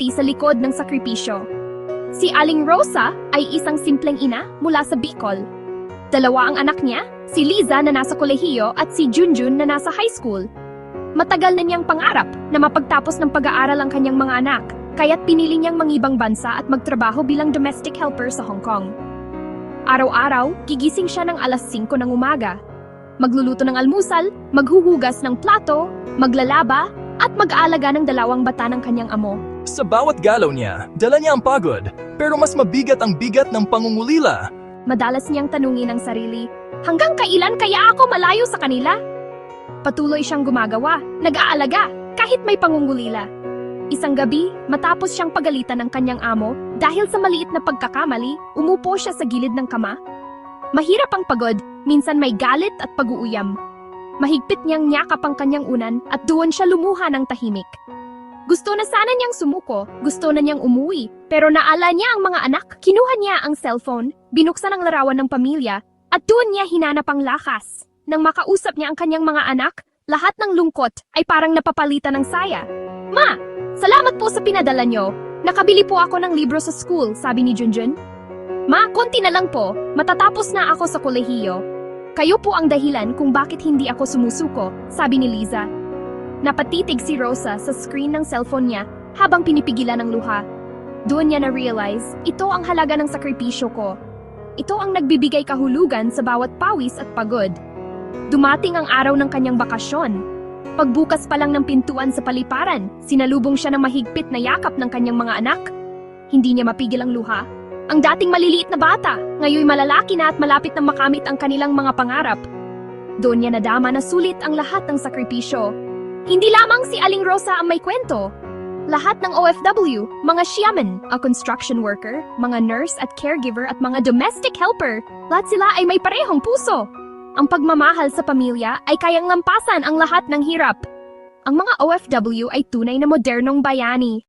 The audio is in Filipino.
reality sa likod ng sakripisyo. Si Aling Rosa ay isang simpleng ina mula sa Bicol. Dalawa ang anak niya, si Liza na nasa kolehiyo at si Junjun na nasa high school. Matagal na niyang pangarap na mapagtapos ng pag-aaral ang kanyang mga anak, kaya't pinili niyang mangibang bansa at magtrabaho bilang domestic helper sa Hong Kong. Araw-araw, gigising siya ng alas 5 ng umaga. Magluluto ng almusal, maghuhugas ng plato, maglalaba, at mag-aalaga ng 2 bata ng kanyang amo. Sa bawat galaw niya, dala niya ang pagod, pero mas mabigat ang bigat ng pangungulila. Madalas niyang tanungin ang sarili, hanggang kailan kaya ako malayo sa kanila? Patuloy siyang gumagawa, nag-aalaga, kahit may pangungulila. Isang gabi, matapos siyang pagalitan ng kanyang amo, dahil sa maliit na pagkakamali, umupo siya sa gilid ng kama. Mahirap ang pagod, minsan may galit at pag-uuyam. Mahigpit niyang niyakap ang kanyang unan at doon siya lumuha ng tahimik. Gusto na sana niyang sumuko, gusto na niyang umuwi, pero naala niya ang mga anak, kinuha niya ang cellphone, binuksan ang larawan ng pamilya, at doon niya hinanap ang lakas. Nang makausap niya ang kanyang mga anak, lahat ng lungkot ay parang napapalitan ng saya. Ma, salamat po sa pinadala niyo. Nakabili po ako ng libro sa school, sabi ni Junjun. Ma, konti na lang po, matatapos na ako sa kolehiyo. Kayo po ang dahilan kung bakit hindi ako sumusuko, sabi ni Liza. Napatitig si Rosa sa screen ng cellphone niya habang pinipigilan ng luha. Doon niya na-realize, ito ang halaga ng sakripisyo ko. Ito ang nagbibigay kahulugan sa bawat pawis at pagod. Dumating ang araw ng kanyang bakasyon. Pagbukas pa lang ng pintuan sa paliparan, sinalubong siya ng mahigpit na yakap ng kanyang mga anak. Hindi niya mapigil ang luha. Ang dating maliliit na bata, ngayon malalaki na at malapit na makamit ang kanilang mga pangarap. Doon niya nadama na sulit ang lahat ng sakripisyo. Hindi lamang si Aling Rosa ang may kwento. Lahat ng OFW, mga shaman, a construction worker, mga nurse at caregiver at mga domestic helper, lahat sila ay may parehong puso. Ang pagmamahal sa pamilya ay kayang lampasan ang lahat ng hirap. Ang mga OFW ay tunay na modernong bayani.